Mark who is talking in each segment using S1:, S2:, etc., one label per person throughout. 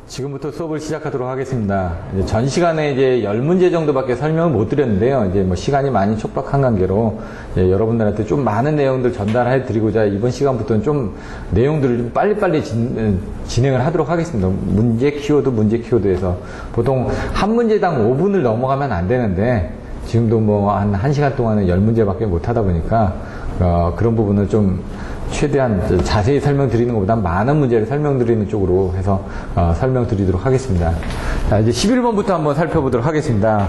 S1: 지금부터 수업을 시작하도록 하겠습니다. 이제 전 시간에 이제 10문제 정도밖에 설명을 못 드렸는데요. 이제 뭐 시간이 많이 촉박한 관계로 여러분들한테 좀 많은 내용들 전달해 드리고자 이번 시간부터는 좀 내용들을 좀 빨리빨리 진행을 하도록 하겠습니다. 문제 키워드에서 보통 한 문제당 5분을 넘어가면 안 되는데 지금도 뭐 한 1시간 동안은 10문제밖에 못 하다 보니까 그런 부분을 좀 최대한 자세히 설명드리는 것보다 많은 문제를 설명드리는 쪽으로 해서 설명드리도록 하겠습니다. 자, 이제 11번부터 한번 살펴보도록 하겠습니다.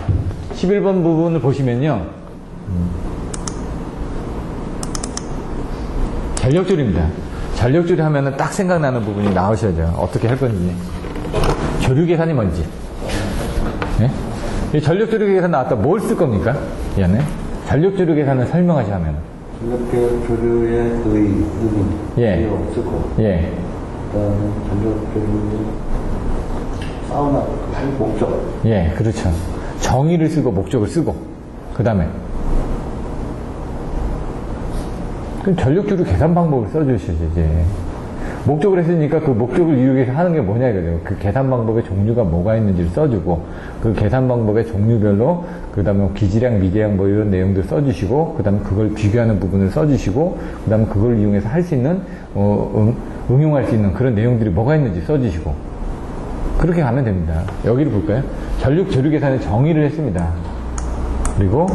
S1: 11번 부분을 보시면요. 전력줄입니다. 전력줄이 하면은 딱 생각나는 부분이 나오셔야죠. 어떻게 할 건지. 조류 계산이 뭔지. 네? 이 전력조류 계산 나왔다. 뭘 쓸 겁니까? 얘는 전력조류 계산을 설명하시 하면.
S2: 전력조류의 의미,
S1: 예.
S2: 쓰고,
S1: 예.
S2: 그다음에 전력조류 사우나 목적.
S1: 예, 그렇죠. 정의를 쓰고 목적을 쓰고, 그 다음에 그럼 전력조류 계산 방법을 써주시죠. 이제 목적을 했으니까 그 목적을 이루기 위해서 하는 게 뭐냐 이거죠. 그 계산 방법의 종류가 뭐가 있는지를 써주고, 그 계산 방법의 종류별로 그 다음에 기지량, 미지량 뭐 이런 내용들 써주시고, 그 다음에 그걸 비교하는 부분을 써주시고, 그 다음에 그걸 이용해서 할 수 있는 응용할 수 있는 그런 내용들이 뭐가 있는지 써주시고, 그렇게 가면 됩니다. 여기를 볼까요? 전력조류 계산의 정의를 했습니다. 그리고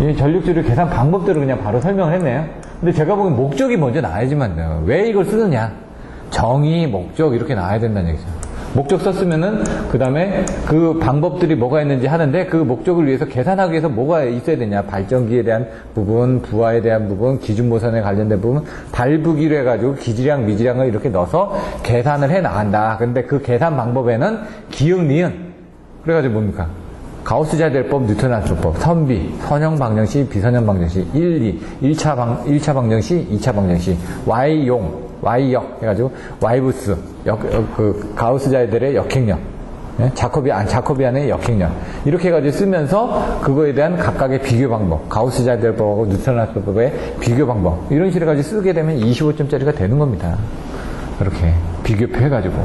S1: 이 전력조류 계산 방법대로 그냥 바로 설명을 했네요. 근데 제가 보기엔 목적이 먼저 나와야지만 왜 이걸 쓰느냐, 정의, 목적 이렇게 나와야 된다는 얘기죠. 목적 썼으면은 그 다음에 그 방법들이 뭐가 있는지 하는데, 그 목적을 위해서 계산하기 위해서 뭐가 있어야 되냐, 발전기에 대한 부분, 부하에 대한 부분, 기준모선에 관련된 부분, 발부기로 해가지고 기지량, 미지량을 이렇게 넣어서 계산을 해 나간다. 근데 그 계산 방법에는 기역, 니은 그래가지고 뭡니까? 가우스-자이델법, 뉴턴-라프법, 선비, 선형 방정식, 비선형 방정식, 1차 방정식, 2차 방정식, Y역 해가지고 Y부스, 가우스-자이델의 역행력, 예? 자코비안의 역행력, 이렇게 해가지고 쓰면서 그거에 대한 각각의 비교 방법, 가우스-자이델법하고 뉴턴-라프법의 비교 방법, 이런 식으로 해가지고 쓰게 되면 25점짜리가 되는 겁니다. 이렇게 비교표 해가지고.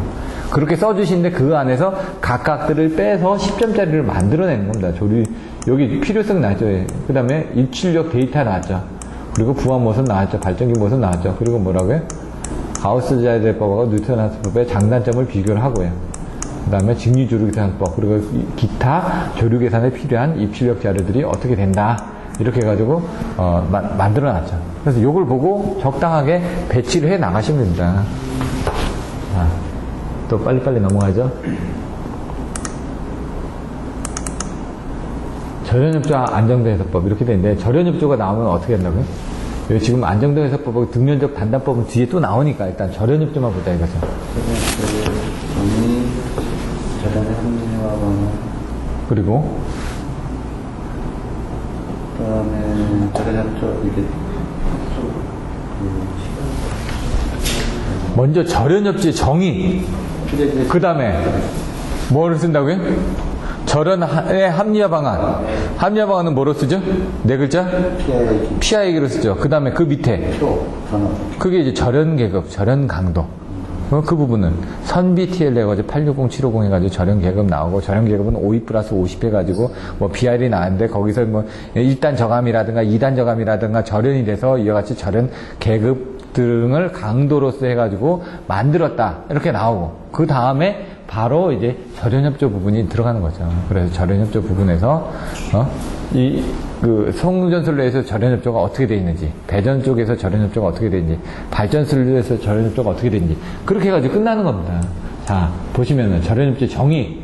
S1: 그렇게 써주시는데 그 안에서 각각들을 빼서 10점짜리를 만들어내는 겁니다. 여기 필요성 나왔죠. 그 다음에 입출력 데이터 나왔죠. 그리고 부하 모선 나왔죠. 발전기 모선 나왔죠. 그리고 뭐라고요? 가우스-자이델법하고 뉴턴-라프법의 장단점을 비교를 하고요. 그 다음에 직류조류계산법, 그리고 기타 조류계산에 필요한 입출력 자료들이 어떻게 된다. 이렇게 해가지고 만들어놨죠. 그래서 이걸 보고 적당하게 배치를 해 나가시면 됩니다. 또 빨리빨리 넘어가죠. 절연협조 안정도 해석법 이렇게 되는데, 절연협조가 나오면 어떻게 한다고요? 여기 지금 안정도 해석법하고 등면적 단단법은 뒤에 또 나오니까 일단 절연협조만 보자 이거죠.
S2: 절연의 합리화방은,
S1: 그리고
S2: 그다음에 절연협조 이게
S1: 먼저 절연협조의 정의, 그 다음에 뭐를 쓴다고요? 절연의 합리화 방안. 합리화 방안은 뭐로 쓰죠? 네 글자? 피하 얘기로 쓰죠. 그 다음에 그 밑에 그게 이제 절연 계급, 절연 강도. 그 부분은 선비 TL 해가지고 860, 750 해가지고 절연 계급 나오고, 절연 계급은 52 플러스 50 해가지고 뭐 BR이 나왔는데, 거기서 뭐 1단 저감이라든가 2단 저감이라든가 절연이 돼서 이와 같이 절연 계급 등을 강도로서 해가지고 만들었다. 이렇게 나오고, 그 다음에 바로 이제 절연협조 부분이 들어가는 거죠. 그래서 절연협조 부분에서, 송전술로에서 절연협조가 어떻게 되어 있는지, 배전 쪽에서 절연협조가 어떻게 되어 있는지, 발전술로에서 절연협조가 어떻게 되어 있는지, 그렇게 해가지고 끝나는 겁니다. 자, 보시면은 절연협조의 정의,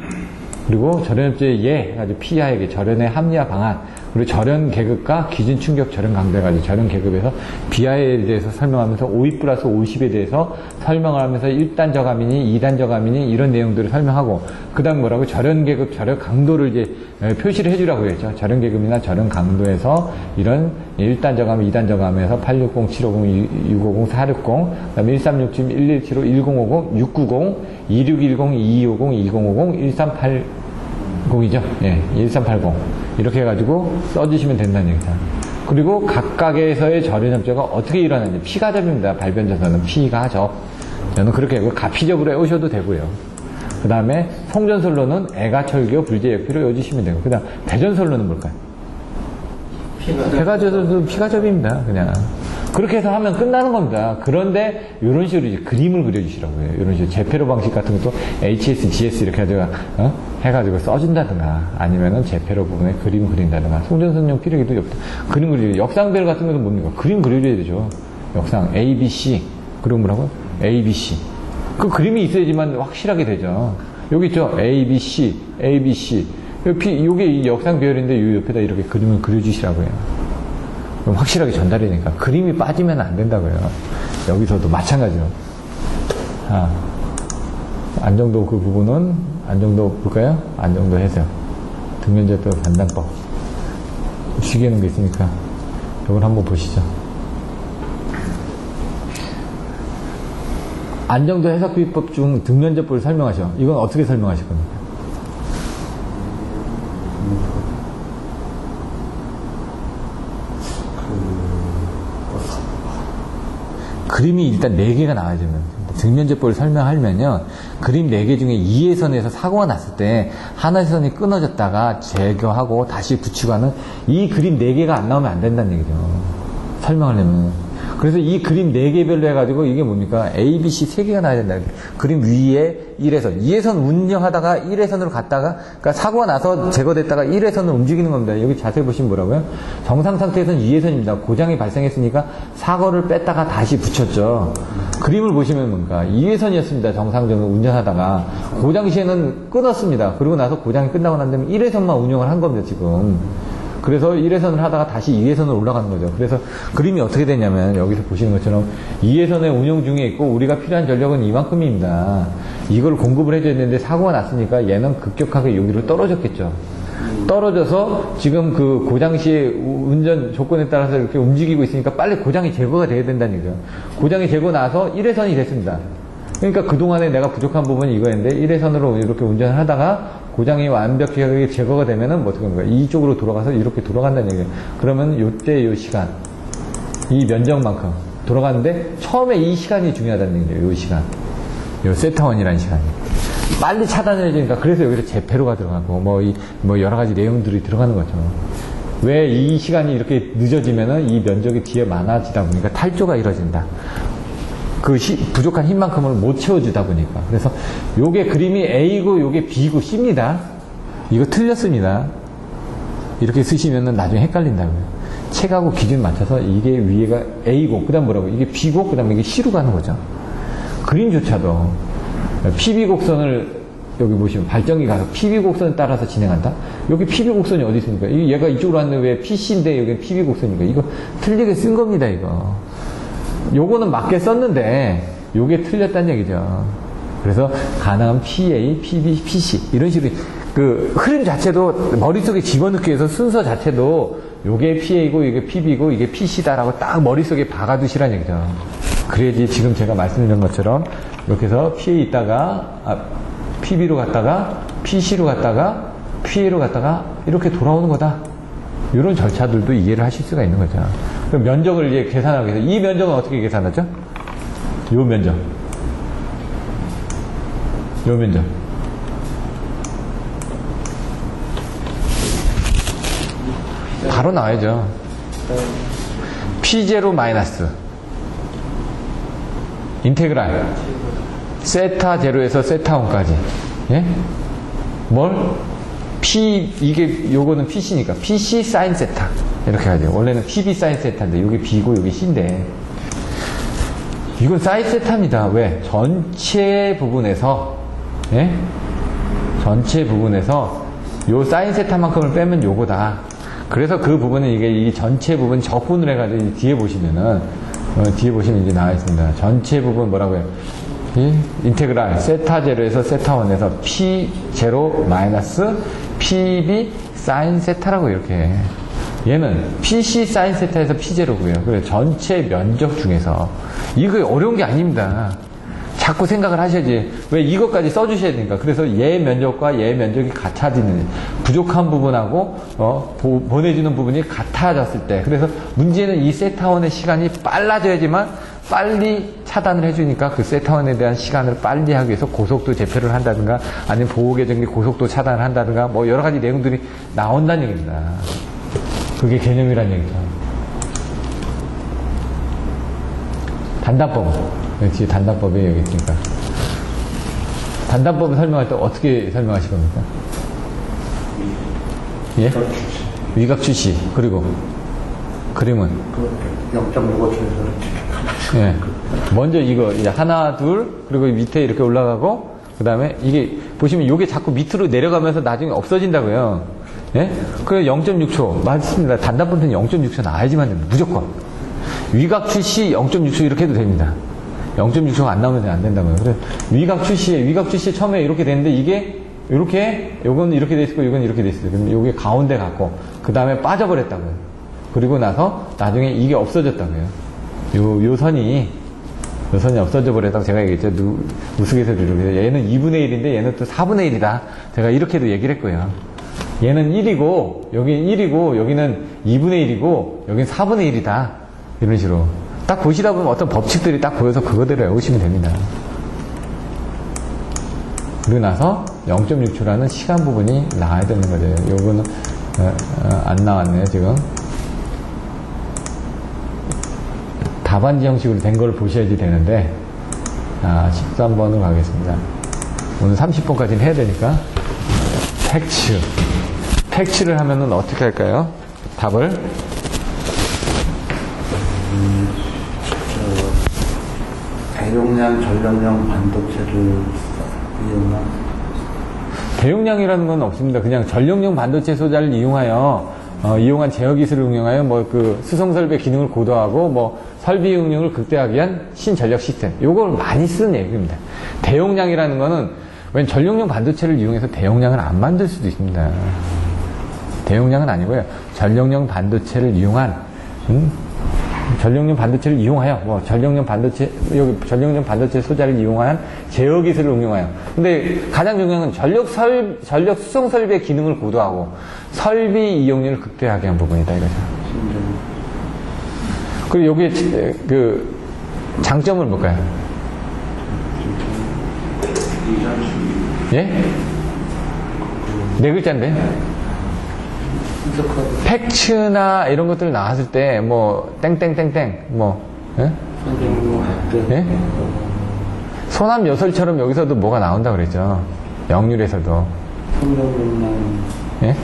S1: 그리고 절연협조의 예, 해가지고 피하에게 절연의 합리화 방안, 그리고 절연 계급과 기준 충격 절연 강도 해가지고 절연 계급에서 비하에 대해서 설명하면서 52 플러스 50에 대해서 설명을 하면서 1단 저감이니 2단 저감이니 이런 내용들을 설명하고, 그 다음 뭐라고? 절연 계급, 절연 강도를 이제 표시를 해주라고 했죠. 절연 계급이나 절연 강도에서 이런 1단 저감, 2단 저감에서 860, 750, 650, 460, 그 다음에 1367, 1175, 1050, 690, 2610, 2250, 2050, 1380이죠. 예, 1380. 이렇게 해가지고 써주시면 된다는 얘기다. 그리고 각각에서의 절연협조가 어떻게 일어나는지, 피가접입니다. 발변자서는 피가접. 저는 그렇게 하고 가피접으로 해오셔도 되고요. 그 다음에 송전솔로는 애가철교 불제역피로 외워주시면 되고, 그 다음 대전솔로는 뭘까요? 피가접입니다. 그냥. 그렇게 해서 하면 끝나는 겁니다. 그런데 이런 식으로 이제 그림을 그려주시라고요. 이런 식으로 제페로 방식 같은 것도 HS, GS 이렇게 해가지고 써준다든가, 아니면은 제페로 부분에 그림 그린다든가, 송전선용 피력에도 그림 그리죠. 역상별 같은 것도 뭡니까? 그림 그려줘야 되죠. 역상 A, B, C. 그리고 뭐라고? A, B, C. 그 그림이 있어야지만 확실하게 되죠. 여기 있죠? A, B, C, A, B, C. 요게 이 역상 배열인데 이 옆에다 이렇게 그림을 그려주시라고요. 그럼 확실하게 전달이 되니까. 그림이 빠지면 안 된다고요. 여기서도 마찬가지로. 자, 안정도 그 부분은, 안정도 볼까요? 안정도 해석. 등면제표 반단법. 시계는 게 있으니까. 이걸 한번 보시죠. 안정도 해석비법 중 등면제법을 설명하셔. 이건 어떻게 설명하실 겁니까? 그림이 일단 4개가 나와야 됩니다. 등면제법을 설명하면요, 그림 4개 중에 2의 선에서 사고가 났을 때 하나의 선이 끊어졌다가 제거하고 다시 붙이고 하는 이 그림 4개가 안 나오면 안 된다는 얘기죠. 설명하려면. 그래서 이 그림 4개별로 해가지고 이게 뭡니까? A, B, C 3개가 나와야 된다. 그림 위에 1회선. 2회선 운영하다가 1회선으로 갔다가, 그러니까 사고가 나서 제거됐다가 1회선을 움직이는 겁니다. 여기 자세히 보시면 뭐라고요? 정상 상태에서는 2회선입니다. 고장이 발생했으니까 사고를 뺐다가 다시 붙였죠. 그림을 보시면 뭡니까? 2회선이었습니다. 정상적으로 운전하다가. 고장 시에는 끊었습니다. 그리고 나서 고장이 끝나고 난 다음에 1회선만 운영을 한 겁니다, 지금. 그래서 1회선을 하다가 다시 2회선으로 올라가는 거죠. 그래서 그림이 어떻게 되냐면 여기서 보시는 것처럼 2회선의 운영 중에 있고 우리가 필요한 전력은 이만큼입니다. 이걸 공급을 해줘야 되는데 사고가 났으니까 얘는 급격하게 여기로 떨어졌겠죠. 떨어져서 지금 그 고장 시의 운전 조건에 따라서 이렇게 움직이고 있으니까 빨리 고장이 제거가 돼야 된다는 얘기죠. 고장이 제거 나서 1회선이 됐습니다. 그러니까 그동안에 내가 부족한 부분이 이거였는데 1회선으로 이렇게 운전을 하다가 고장이 완벽하게 제거가 되면은 뭐 어떻게 하는 거야? 이쪽으로 돌아가서 이렇게 돌아간다는 얘기예요. 그러면 요때 요 시간, 이 면적만큼 돌아가는데 처음에 이 시간이 중요하다는 얘기예요. 요 시간. 요 세타원이라는 시간이. 빨리 차단해지니까 그래서 여기서 제페로가 들어가고 뭐 여러 가지 내용들이 들어가는 거죠. 왜 이 시간이 이렇게 늦어지면은 이 면적이 뒤에 많아지다 보니까 탈조가 이루어진다. 그 부족한 힘만큼을 못 채워주다 보니까. 그래서 요게 그림이 A고 요게 B고 C입니다. 이거 틀렸습니다. 이렇게 쓰시면은 나중에 헷갈린다고요. 책하고 기준 맞춰서 이게 위에가 A고, 그 다음 뭐라고? 이게 B고, 그 다음에 이게 C로 가는 거죠. 그림조차도 PB 곡선을 여기 보시면 발전기 가서 PB 곡선을 따라서 진행한다? 여기 PB 곡선이 어디 있습니까? 얘가 이쪽으로 왔는데 왜 PC인데 여기 PB 곡선이니까? 이거 틀리게 쓴 겁니다, 이거. 요거는 맞게 썼는데 요게 틀렸다는 얘기죠. 그래서 가능한 PA, PB, PC 이런 식으로 그 흐름 자체도 머릿속에 집어넣기 위해서 순서 자체도 요게 PA고 이게 PB고 이게 PC다라고 딱 머릿속에 박아두시라는 얘기죠. 그래야지 지금 제가 말씀드린 것처럼 이렇게 해서 PA 있다가 PB로 갔다가 PC로 갔다가 PA로 갔다가 이렇게 돌아오는 거다. 이런 절차들도 이해를 하실 수가 있는 거죠. 그럼 면적을 이제 계산하기 위해서 이 면적은 어떻게 계산하죠? 요 면적. 요 면적. 바로 나와야죠. P0 마이너스 인테그랄 세타 제로에서 세타 1까지. 예? 뭘? 이게 요거는 PC니까 PC 사인 세타 이렇게 하죠. 원래는 PB 사인 세타인데 여기 B고 여기 C인데 이건 사인 세타입니다. 왜? 전체 부분에서 전체 부분에서 요 사인 세타만큼을 빼면 요거다. 그래서 그 부분은 이게 이 전체 부분 적분을 해가지고 뒤에 보시면은 뒤에 보시면 이제 나와 있습니다. 전체 부분 뭐라고 해요? 이 인테그랄 세타 제로에서 세타 1에서 P0 마이너스 PB 사인 세타라고 이렇게 해. 얘는 PC 사인 세타에서 P0고요. 그래서 전체 면적 중에서 이거 어려운 게 아닙니다. 자꾸 생각을 하셔야지. 왜 이것까지 써주셔야 되니까. 그래서 얘 면적과 얘 면적이 같아지는 부족한 부분하고 보내주는 부분이 같아졌을 때. 그래서 문제는 이 세타원의 시간이 빨라져야지만 빨리 차단을 해주니까 그 세터원에 대한 시간을 빨리 하기 위해서 고속도 재표를 한다든가 아니면 보호계정기 고속도 차단을 한다든가 뭐 여러 가지 내용들이 나온다는 얘기입니다. 그게 개념이란 얘기죠. 단단법. 역시 단단법이 여기 있으니까. 단단법을 설명할 때 어떻게 설명하실 겁니까? 예? 위각 출시. 그리고 그림은?
S2: 0.65초에서
S1: 예. 먼저 이거 이제 하나, 둘, 그리고 밑에 이렇게 올라가고, 그 다음에 이게 보시면 이게 자꾸 밑으로 내려가면서 나중에 없어진다고요. 예? 그래 0.6초 맞습니다. 단단법은 0.6초 나와야지만 됩니다. 무조건. 위각 출시 0.6초 이렇게 해도 됩니다. 0.6초가 안 나오면 안 된다고요. 그래 위각 출시에 처음에 이렇게 되는데 이게 이렇게 요건 이렇게 돼 있고 이건 이렇게 돼 있어요. 그럼 요게 가운데 갔고 그 다음에 빠져버렸다고요. 그리고 나서 나중에 이게 없어졌다고요. 요 선이 없어져 버렸다고 제가 얘기했죠. 우스갯소리로. 얘는 2분의 1인데 얘는 또 4분의 1이다. 제가 이렇게도 얘기를 했고요. 얘는 1이고 여기는 1이고 여기는 2분의 1이고 여기는 4분의 1이다. 이런 식으로. 딱 보시다 보면 어떤 법칙들이 딱 보여서 그거대로 외우시면 됩니다. 그리고 나서 0.6초라는 시간 부분이 나와야 되는 거죠. 요거는 안 나왔네요 지금. 답안지 형식으로 된 걸 보셔야지 되는데 13번으로 가겠습니다. 오늘 30번까지는 해야 되니까 팩츠를 하면은 어떻게 할까요? 답을
S2: 대용량 전력용 반도체를 이용한
S1: 대용량이라는 건 없습니다. 그냥 전력용 반도체 소자를 이용한 제어 기술을 응용하여 수송 설비의 기능을 고도화하고 설비 응용을 극대화하기 위한 신전력 시스템. 요걸 많이 쓰는 얘기입니다. 대용량이라는 거는 웬 전력용 반도체를 이용해서 대용량을 안 만들 수도 있습니다. 대용량은 아니고요. 전력용 반도체를 이용한 전력용 반도체를 이용하여 전력용 반도체 소자를 이용한 제어 기술을 응용하여. 근데 가장 중요한 건 전력 수송 설비의 기능을 고도하고 설비 이용률을 극대화하게 한 부분이다 이거죠. 그리고 여기에 장점을 볼까요? 예? 네 글자인데. 팩츠나 이런 것들 나왔을 때 땡땡땡땡 예? 예? 소남 여설처럼 여기서도 뭐가 나온다 그랬죠. 역률에서도. 예?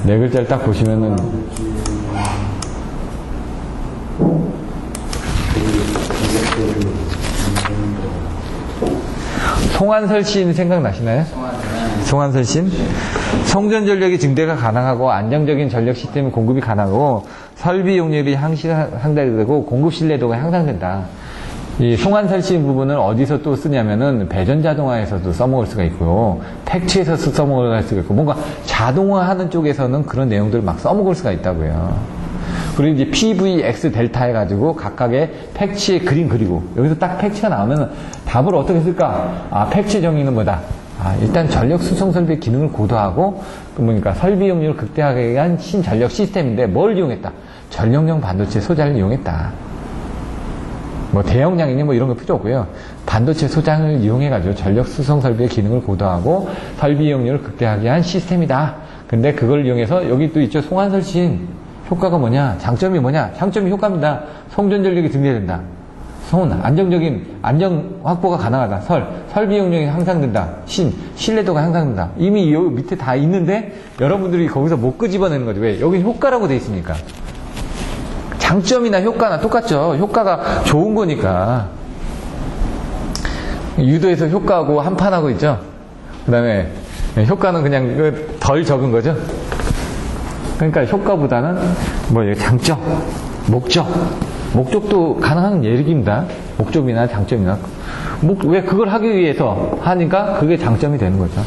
S1: 네 글자를 딱 보시면은 송환설신 생각나시나요? 송환설신? 송전 전력의 증대가 가능하고 안정적인 전력 시스템 공급이 가능하고 설비 이용률이 향상되고 공급 신뢰도가 향상된다. 이 송환설신 부분을 어디서 또 쓰냐면은 배전 자동화에서도 써먹을 수가 있고요. 팩츠에서 써먹을 수가 있고 뭔가 자동화하는 쪽에서는 그런 내용들을 막 써먹을 수가 있다고요. 그리고 이제 PV, X, 델타 해가지고 각각의 팩츠의 그림 그리고 여기서 딱 팩츠가 나오면 답을 어떻게 쓸까? 팩츠 정의는 뭐다? 일단 전력 수송 설비의 기능을 고도하고 그러니까 설비 이용률을 극대화하기 위한 신전력 시스템인데 뭘 이용했다? 전력용 반도체 소자를 이용했다. 대용량이니 이런 거 필요 없고요. 반도체 소장을 이용해가지고 전력 수송 설비의 기능을 고도하고 설비 이용률을 극대화하기 위한 시스템이다. 근데 그걸 이용해서 여기 또 있죠. 송환설신. 효과가 뭐냐? 장점이 뭐냐? 장점이 효과입니다. 송전 전력이 증대된다. 안정 확보가 가능하다. 설비 이용량이 향상된다. 신뢰도가 향상된다. 이미 여기 밑에 다 있는데 여러분들이 거기서 못 끄집어내는 거죠. 왜? 여기 효과라고 돼 있으니까. 장점이나 효과나 똑같죠. 효과가 좋은 거니까. 유도에서 효과하고 한판하고 있죠. 그 다음에 효과는 그냥 덜 적은 거죠. 그러니까 효과보다는 장점, 목적도 가능한 얘기입니다. 목적이나 장점이나. 왜 그걸 하기 위해서 하니까 그게 장점이 되는 거죠.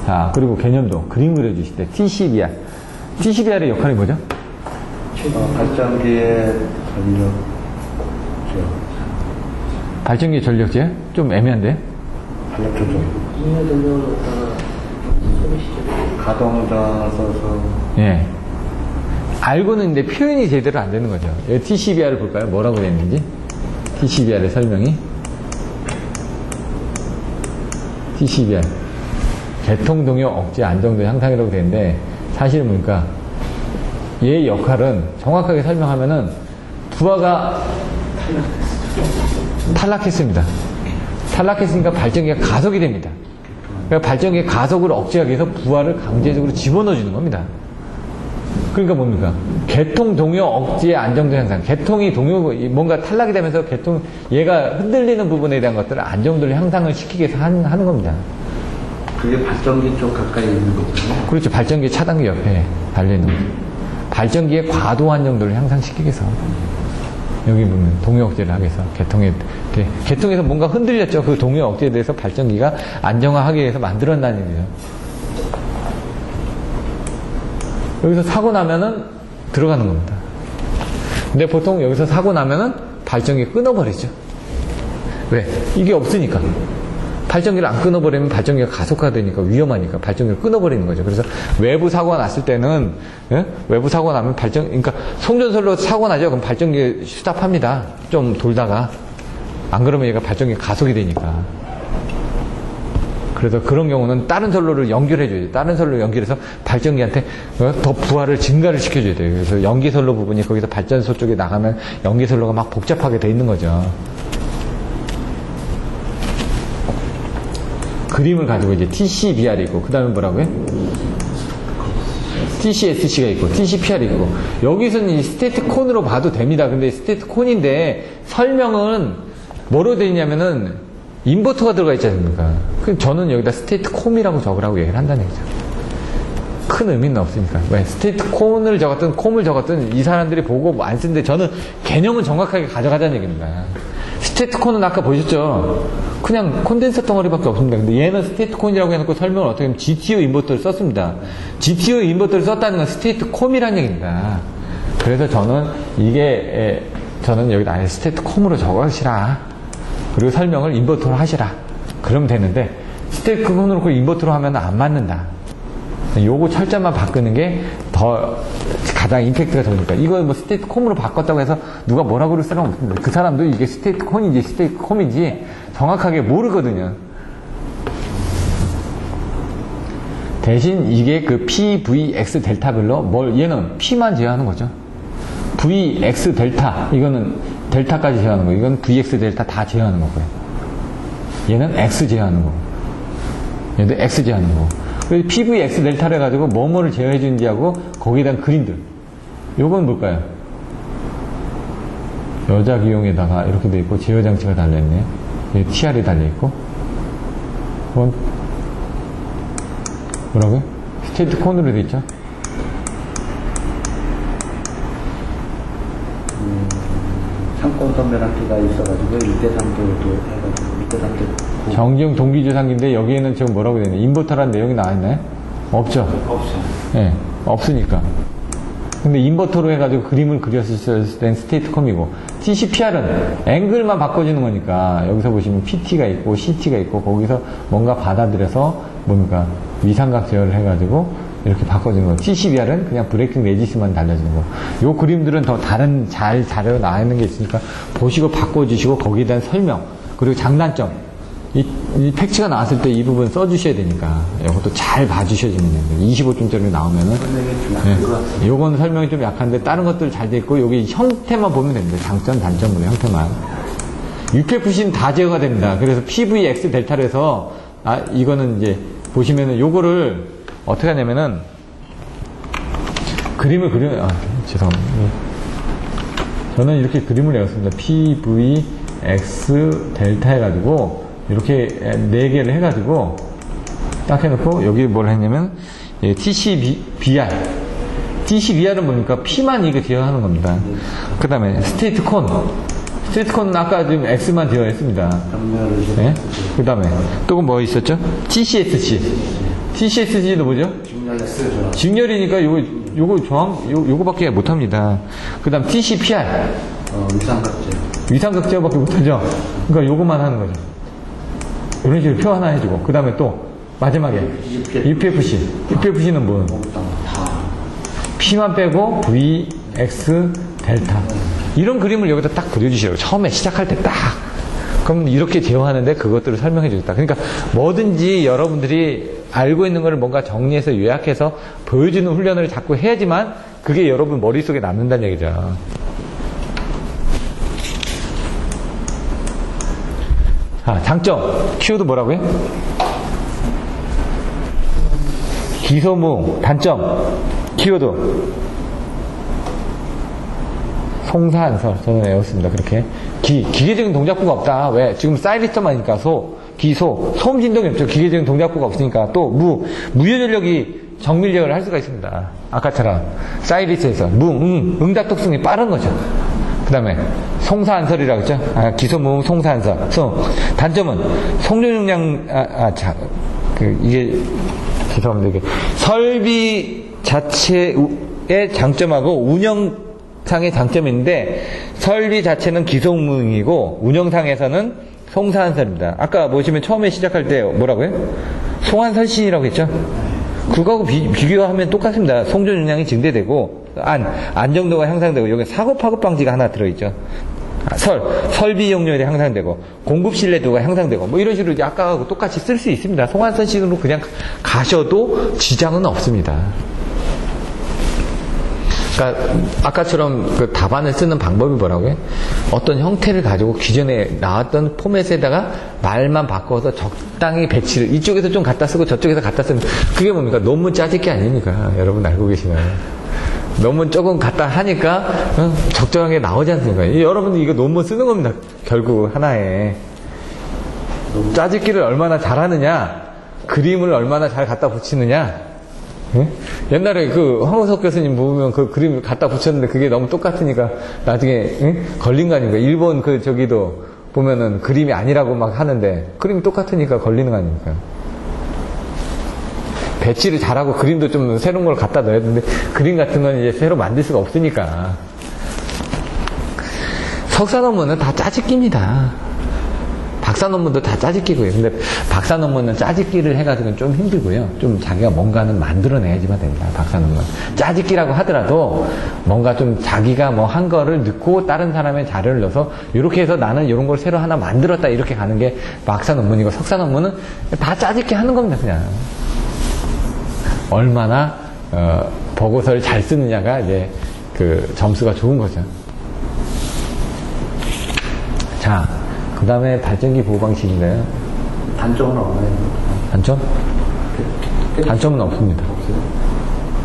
S1: 자, 그리고 개념도 그림 그려주실 때 TCBR. TCBR의 역할이 뭐죠?
S2: 발전기의 전력
S1: 발전기 전력제? 좀 애매한데?
S2: 전력 조절. 가동전을 써서
S1: 예. 알고는 있는데 표현이 제대로 안 되는 거죠. 여기 TCBR을 볼까요? 뭐라고 되어 있는지? TCBR의 설명이. TCBR. 개통, 동요, 억제, 안정도, 향상이라고 되어 있는데, 사실은 뭡니까? 얘의 역할은 정확하게 설명하면은, 부하가 탈락했습니다. 탈락했으니까 발전기가 가속이 됩니다. 그러니까 발전기의 가속을 억제하기 위해서 부하를 강제적으로 집어넣어주는 겁니다. 그러니까 뭡니까? 개통, 동요, 억제, 안정도 향상. 개통이 뭔가 탈락이 되면서 얘가 흔들리는 부분에 대한 것들을 안정도를 향상을 시키기 위해서 하는 겁니다.
S2: 그게 발전기 쪽 가까이 있는 거잖아요.
S1: 그렇죠. 발전기 차단기 옆에 달려있는 거죠. 발전기의 과도 안정도를 향상시키기 위해서. 여기 보면 동요 억제를 하기 위해서. 개통에서 뭔가 흔들렸죠. 그 동요 억제에 대해서 발전기가 안정화하기 위해서 만들어낸다는 얘기죠. 여기서 사고 나면은 들어가는 겁니다. 근데 보통 여기서 사고 나면은 발전기 끊어버리죠. 왜? 이게 없으니까. 발전기를 안 끊어버리면 발전기가 가속화되니까 위험하니까 발전기를 끊어버리는 거죠. 그래서 외부 사고가 났을 때는, 예? 외부 사고가 나면 그러니까 송전솔로 사고 나죠. 그럼 발전기 스탑합니다. 좀 돌다가. 안 그러면 얘가 발전기 가속이 되니까. 그래서 그런 경우는 다른 선로를 연결해줘야 돼요. 다른 선로를 연결해서 발전기한테 더 부하를 증가를 시켜줘야 돼요. 그래서 연기선로 부분이 거기서 발전소 쪽에 나가면 연기선로가 막 복잡하게 돼 있는 거죠. 그림을 가지고 이제 TCBR이 있고, 그 다음에 뭐라고요? TCSC가 있고, TCPR이 있고, 여기서는 이 스테이트콘으로 봐도 됩니다. 근데 스테이트콘인데 설명은 뭐로 되어 있냐면은 인버터가 들어가 있지 않습니까? 저는 여기다 스테이트콤이라고 적으라고 얘기를 한다는 얘기죠. 큰 의미는 없으니까. 왜? 스테이트콘을 적었든 콤을 적었든 이 사람들이 보고 안 쓰는데 저는 개념은 정확하게 가져가자는 얘기입니다. 스테이트콘은 아까 보셨죠? 그냥 콘덴서 덩어리밖에 없습니다. 근데 얘는 스테이트콘이라고 해놓고 설명을 어떻게 하면 GTO 인버터를 썼습니다. GTO 인버터를 썼다는 건 스테이트콤이라는 얘기입니다. 그래서 저는 여기다 아예 스테이트콤으로 적으시라. 그리고 설명을 인버터로 하시라. 그러면 되는데 스테이트콘으로 놓고 인버터로 하면 안 맞는다. 요거 철자만 바꾸는 게 더 가장 임팩트가 좋으니까. 이거 뭐 스테이트콤으로 바꿨다고 해서 누가 뭐라고 그럴 사람 없습니다. 그 사람도 이게 스테이트콘인지 스테이트콤인지 정확하게 모르거든요. 대신 이게 그 P, V, X 델타별로 얘는 P만 제어하는 거죠. V, X 델타, 이거는 델타까지 제어하는 거고, 이건 VX 델타 다 제어하는 거고요. 얘는 X 제어하는 거고, 얘도 X 제어하는 거고. 그래서 PVX 델타를 해가지고 뭐를 제어해 주는지 하고, 거기에 대한 그림들. 요건 뭘까요? 여자 기용에다가 이렇게 돼 있고, 제어 장치가 달려있네요. 여기 TR이 달려있고, 그건 뭐라고요? 스테이트콘으로 돼 있죠?
S2: 상권 선별학기가 있어가지고 1대3도도 해가지고 1대3도
S1: 정지용 동기조상기인데 여기에는 지금 뭐라고 되어 있나요? 인버터라는 내용이 나와 있나요? 없죠?
S2: 없어요.
S1: 네, 없으니까. 근데 인버터로 해가지고 그림을 그렸을 땐 스테이트콤이고, TCPR은 앵글만 바꿔주는 거니까 여기서 보시면 PT가 있고 CT가 있고 거기서 뭔가 받아들여서 뭡니까? 위삼각 제어를 해가지고 이렇게 바꿔주는 거. TCBR은 그냥 브레이킹 레지스만 달려주는 거. 요 그림들은 더 다른 자료로 나와 있는 게 있으니까 보시고 바꿔주시고 거기에 대한 설명 그리고 장단점 이 팩츠가 나왔을 때 이 부분 써주셔야 되니까 이것도 잘 봐주셔야 됩니다. 25점짜리 나오면은 네, 요건 설명이 좀 약한데 다른 것들 잘 돼 있고 여기 형태만 보면 됩니다. 장점 단점으로 형태만. UPFC는 다 제어가 됩니다. 그래서 PVX 델타를 해서 이거는 이제 보시면은 요거를 어떻게 하냐면은 그림을 죄송합니다. 저는 이렇게 그림을 내었습니다. PVX 델타 해가지고 이렇게 4개를 해가지고 딱 해놓고 여기 뭘 했냐면 TCBR TCBR은 뭡니까? P만 이거 제어하는 겁니다. 그 다음에 스테이트콘은 아까 지금 X만 제어했습니다. 네? 그 다음에 또 뭐 있었죠? TCSC도 뭐죠? 직렬이니까 요거밖에 못합니다. 그 다음 TCPR 위삼각제어밖에 못하죠. 그러니까 요거만 하는 거죠. 이런 식으로 표 하나 해주고 그 다음에 또 마지막에 UPFC는 뭐? P만 빼고 V, X, 델타. 이런 그림을 여기다 딱 그려주시라고. 처음에 시작할 때 딱. 그럼 이렇게 제어하는데 그것들을 설명해 주겠다. 그러니까 뭐든지 여러분들이 알고 있는 거를 뭔가 정리해서 요약해서 보여주는 훈련을 자꾸 해야지만 그게 여러분 머릿속에 남는다는 얘기죠. 자, 장점. 키워드 뭐라고요? 기소무. 단점. 키워드. 송사한설. 저는 외웠습니다. 그렇게. 기계적인 동작부가 없다. 왜? 지금 사이리스트만이니까 소음 진동이 없죠. 기계적인 동작부가 없으니까. 또 무효전력이 정밀력을 할 수가 있습니다. 아까처럼 사이리스트에서 응답독성이 빠른 거죠. 그 다음에 송사한설이라고 했죠. 기소무음 송사한설. 단점은 송전용량 이게 죄송합니다. 이게 설비 자체의 장점하고 운영상의 장점이 있는데 설비 자체는 기소무음이고 운영상에서는 송사한설입니다. 아까 보시면 처음에 시작할 때 뭐라고요? 송한설신이라고 했죠. 그거하고 비교하면 똑같습니다. 송전 용량이 증대되고 안정도가 향상되고 여기 사고 파급 방지가 하나 들어있죠. 설비 용률이 향상되고 공급 신뢰도가 향상되고 뭐 이런 식으로 아까하고 똑같이 쓸 수 있습니다. 송한선식으로 그냥 가셔도 지장은 없습니다. 그러니까 아까처럼 그 답안을 쓰는 방법이 뭐라고요? 어떤 형태를 가지고 기존에 나왔던 포맷에다가 말만 바꿔서 적당히 배치를 이쪽에서 좀 갖다 쓰고 저쪽에서 갖다 쓰면 그게 뭡니까? 논문 짜질 게 아닙니까? 여러분 알고 계시나요? 논문 조금 갖다 하니까 적절하게 나오지 않습니까? 여러분들 이거 논문 쓰는 겁니다. 결국 하나에 짜집기를 얼마나 잘하느냐, 그림을 얼마나 잘 갖다 붙이느냐. 예? 옛날에 그 황우석 교수님 보면 그 그림을 갖다 붙였는데 그게 너무 똑같으니까 나중에 걸린 거 아닙니까? 일본 저기도 보면은 그림이 아니라고 막 하는데 그림이 똑같으니까 걸리는 거 아닙니까? 배치를 잘하고 그림도 좀 새로운 걸 갖다 넣어야 되는데 그림 같은 건 이제 새로 만들 수가 없으니까. 석사 논문은 다 짜집기입니다. 박사 논문도 다 짜집기고요. 근데 박사 논문은 짜집기를 해가지고는 좀 힘들고요. 좀 자기가 뭔가는 만들어내야지만 됩니다. 박사 논문. 짜집기라고 하더라도 뭔가 좀 자기가 뭐 한 거를 넣고 다른 사람의 자료를 넣어서 이렇게 해서 나는 이런 걸 새로 하나 만들었다 이렇게 가는 게 박사 논문이고 석사 논문은 다 짜집기 하는 겁니다. 그냥. 얼마나 보고서를 잘 쓰느냐가 이제 그 점수가 좋은 거죠. 자, 그 다음에 발전기 보호 방식인가요?
S2: 단점은 없나요?
S1: 단점? 단점은 없습니다.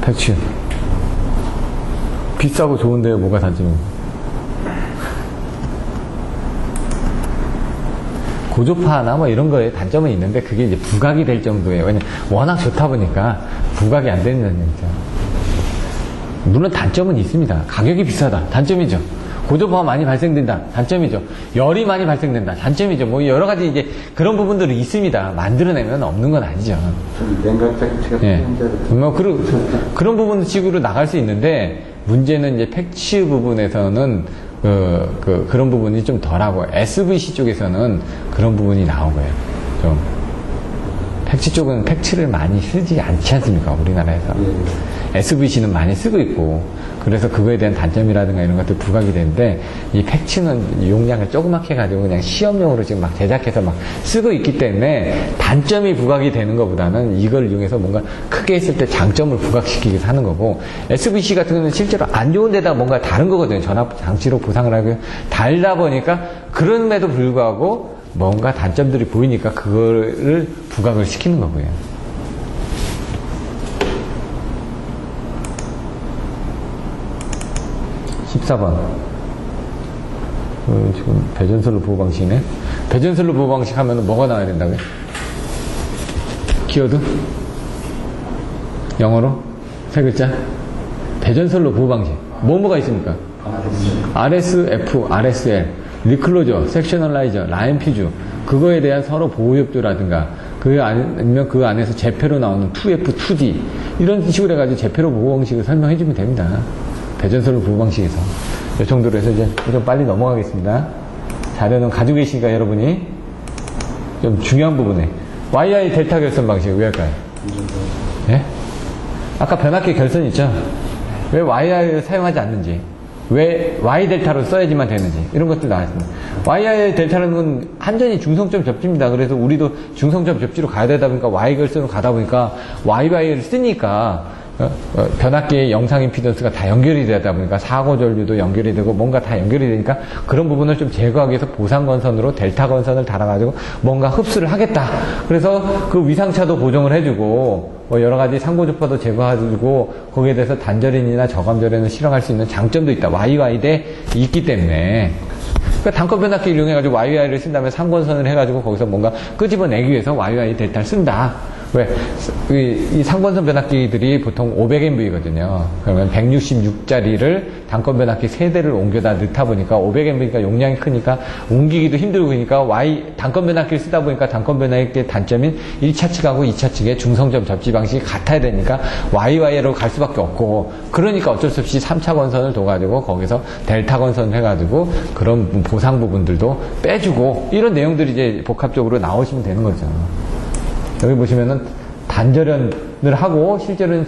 S1: 팩츄. 비싸고 좋은데요, 뭐가 단점입니까? 고조파나 뭐 이런 거에 단점은 있는데 그게 이제 부각이 될 정도예요. 왜냐면 워낙 좋다 보니까 부각이 안 되는 얘기죠. 물론 단점은 있습니다. 가격이 비싸다. 단점이죠. 고조파가 많이 발생된다. 단점이죠. 열이 많이 발생된다. 단점이죠. 뭐 여러 가지 이제 그런 부분들이 있습니다. 만들어내면 없는 건 아니죠.
S2: 냉각장치가
S1: 예. 뭐 그런 부분 식으로 나갈 수 있는데 문제는 이제 팩츠 부분에서는 그런 부분이 좀 덜하고 SVC 쪽에서는 그런 부분이 나오고요. 좀 팩츠 쪽은 팩츠를 많이 쓰지 않지 않습니까? 우리나라에서. SVC는 많이 쓰고 있고 그래서 그거에 대한 단점이라든가 이런 것들 부각이 되는데 이 팩츠는 용량을 조그맣게 해가지고 그냥 시험용으로 지금 막 제작해서 막 쓰고 있기 때문에 단점이 부각이 되는 것보다는 이걸 이용해서 뭔가 크게 했을 때 장점을 부각시키기 위해서 하는 거고 SVC 같은 경우는 실제로 안 좋은 데다가 뭔가 다른 거거든요. 전압 장치로 보상을 하고 달다 보니까 그럼에도 불구하고 뭔가 단점들이 보이니까 그거를 부각을 시키는 거고요. 14번. 지금 배전설로 보호 방식이네. 배전설로 보호 방식 하면 뭐가 나와야 된다고요? 키워드? 영어로? 세 글자? 배전설로 보호 방식. 뭐가 있습니까? RSF, RSL, 리클로저, 섹셔널라이저, 라인 퓨즈. 그거에 대한 서로 보호 협조라든가, 아니면 그 안에서 제표로 나오는 2F, 2D. 이런 식으로 해가지고 제표로 보호 방식을 설명해 주면 됩니다. 배전설로 보호 방식에서. 이 정도로 해서 이제 좀 빨리 넘어가겠습니다. 자료는 가지고 계시니까 여러분이 좀 중요한 부분에 YI 델타 결선 방식 왜 할까요? 예? 아까 변압기 결선 있죠? 왜 YI를 사용하지 않는지, 왜 Y 델타로 써야지만 되는지, 이런 것들 나왔습니다. YI 델타는 한전이 중성점 접지입니다. 그래서 우리도 중성점 접지로 가야 되다 보니까 Y 결선으로 가다 보니까 YY를 쓰니까 변압기의 영상 임피던스가 다 연결이 되다 보니까 사고 전류도 연결이 되고 뭔가 다 연결이 되니까 그런 부분을 좀 제거하기 위해서 보상건선으로 델타 건선을 달아가지고 뭔가 흡수를 하겠다. 그래서 그 위상차도 보정을 해주고 뭐 여러 가지 상고주파도 제거해주고 거기에 대해서 단절연이나 저감절연을 실행할 수 있는 장점도 있다. YY대 있기 때문에. 그러니까 단권 변압기를 이용해가지고 YY를 쓴 다음에 상권선을 해가지고 거기서 뭔가 끄집어내기 위해서 YY 델타를 쓴다. 왜? 이 상권선 변압기들이 보통 500MV거든요. 그러면 166짜리를 단권 변압기 3대를 옮겨다 넣다 보니까 500MV니까 용량이 크니까 옮기기도 힘들고 그러니까 단권 변압기를 쓰다 보니까 단권 변압기의 단점인 1차 측하고 2차 측의 중성점 접지 방식이 같아야 되니까 YY로 갈 수밖에 없고 그러니까 어쩔 수 없이 3차 건선을 둬가지고 거기서 델타 건선을 해가지고 그런 보상 부분들도 빼주고 이런 내용들이 이제 복합적으로 나오시면 되는 거죠. 여기 보시면은 단절연을 하고 실제로는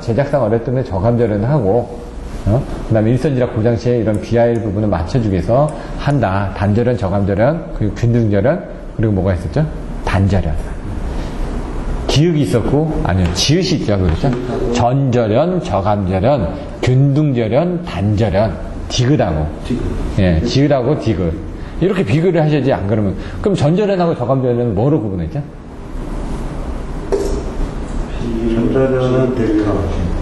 S1: 제작상 어렵던데 저감절연을 하고 그 다음에 일선지락 고장 시에 이런 BIL 부분을 맞춰주기 위해서 한다. 단절연, 저감절연, 그리고 균등절연, 그리고 뭐가 있었죠? 단절연. 기역이 있었고, 아니요, 지읒이 있죠. 그렇죠? 전절연, 저감절연, 균등절연, 단절연, 디귿하고. 예, 지읒하고 디귿. 이렇게 비교를 하셔야지, 안 그러면. 그럼 전절연하고 저감절연은 뭐로 구분했죠?
S2: 전절연은 델타,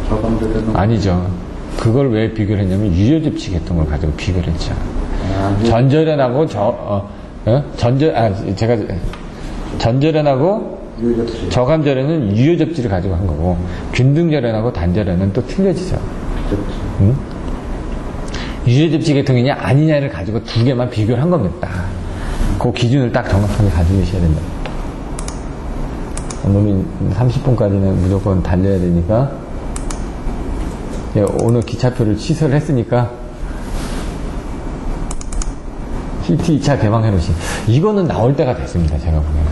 S2: 저감절연은
S1: 아니죠. 그걸 왜 비교를 했냐면 유효접지 계통을 가지고 비교를 했죠. 전절연하고 전절연하고
S2: 유효접지.
S1: 저감절연은 유효접지를 가지고 한 거고 균등절연하고 단절연은 또 틀려지죠. 응? 유효접지 계통이냐 아니냐를 가지고 두 개만 비교를 한 겁니다. 그 기준을 딱 정확하게 가지고 계셔야 된다. 오늘 30분까지는 무조건 달려야 되니까 오늘 기차표를 취소를 했으니까 CT 2차 개방 해놓으신 이거는 나올 때가 됐습니다. 제가 보기에는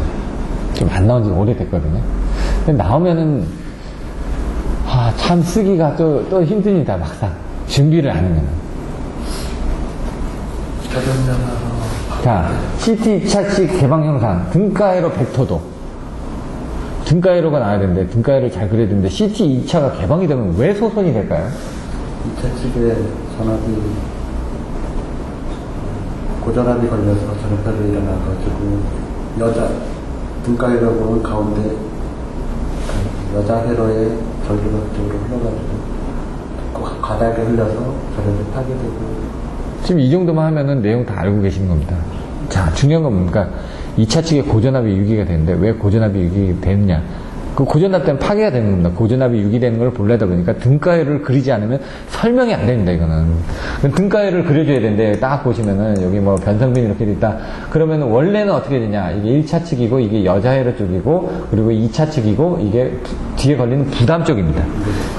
S1: 좀 안 나온 지 오래됐거든요. 근데 나오면은 참 쓰기가 또 힘듭니다. 막상 준비를 안 하면. 자, CT 2차식 개방 영상 등가회로 벡터도 등가회로가 나와야 되는데 등가회를 잘 그려야 되는데 CT 2차가 개방이 되면 왜 소선이 될까요?
S2: 2차 측에 전압이 고전압이 걸려서 전압이 일어나가지고 등가회로 보면 가운데 여자 회로에 전류가 그쪽으로 흘러가지고 바닥에 흘려서 전류를 타게 되고
S1: 지금 이 정도만 하면은 내용 다 알고 계시는 겁니다. 자, 중요한 건 뭡니까? 2차 측에 고전압이 유기가 되는데 왜 고전압이 유기가 되느냐? 그 고전압 때문에 파괴가 되는 겁니다. 고전압이 유기되는 걸 보려다 보니까 등가회를 그리지 않으면 설명이 안 됩니다, 이거는. 등가회를 그려줘야 되는데, 딱 보시면은, 여기 뭐 변성빈 이렇게 돼 있다. 그러면 원래는 어떻게 되냐? 이게 1차 측이고, 이게 여자회로 쪽이고, 그리고 2차 측이고, 이게 뒤에 걸리는 부담 쪽입니다.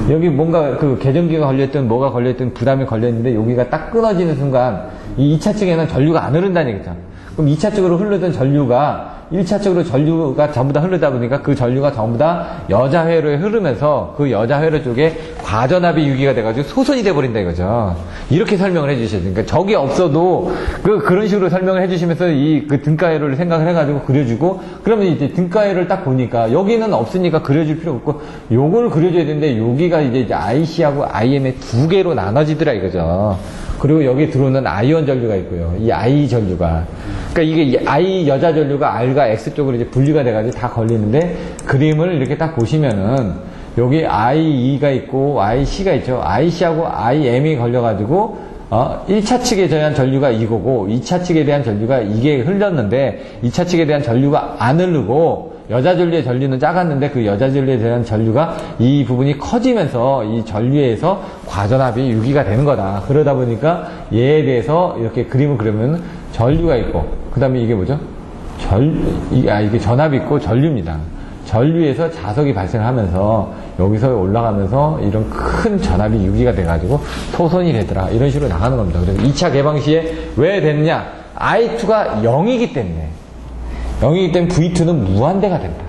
S1: 여기 뭔가 그 개전기가 걸려있든 뭐가 걸려있든 부담이 걸려있는데, 여기가 딱 끊어지는 순간, 이 2차 측에는 전류가 안 흐른다는 얘기죠. 그럼 2차 쪽으로 흐르던 전류가 1차 쪽으로 전류가 전부 다 흐르다 보니까 그 전류가 전부 다 여자 회로에 흐르면서 그 여자 회로 쪽에 과전압이 유기가 돼가지고 소선이 돼버린다 이거죠. 이렇게 설명을 해주셔야 돼요. 그러니까 적이 없어도 그런 식으로 설명을 해주시면서 그 등가회로를 생각을 해가지고 그려주고 그러면 이제 등가회로를 딱 보니까 여기는 없으니까 그려줄 필요 없고 요걸 그려줘야 되는데 여기가 이제 IC하고 IM의 두 개로 나눠지더라 이거죠. 그리고 여기 들어오는 아이온 전류가 있고요. 이 I 전류가. 그러니까 이게 I 여자 전류가 R과 X 쪽으로 이제 분리가 돼가지고 다 걸리는데 그림을 이렇게 딱 보시면은 여기 IE가 있고 IC가 있죠. IC하고 IM이 걸려가지고 1차 측에 대한 전류가 이거고 2차 측에 대한 전류가 이게 흘렀는데 2차 측에 대한 전류가 안 흐르고 여자 전류의 전류는 작았는데 그 여자 전류에 대한 전류가 이 부분이 커지면서 이 전류에서 과전압이 유기가 되는 거다. 그러다 보니까 얘에 대해서 이렇게 그림을 그리면 전류가 있고 그 다음에 이게 뭐죠? 이게 전압이 있고 전류입니다. 전류에서 자석이 발생하면서 여기서 올라가면서 이런 큰 전압이 유기가 돼가지고 토선이 되더라. 이런 식으로 나가는 겁니다. 그래서 2차 개방 시에 왜 됐느냐? I2가 0이기 때문에. 0이기 때문에 V2는 무한대가 된다.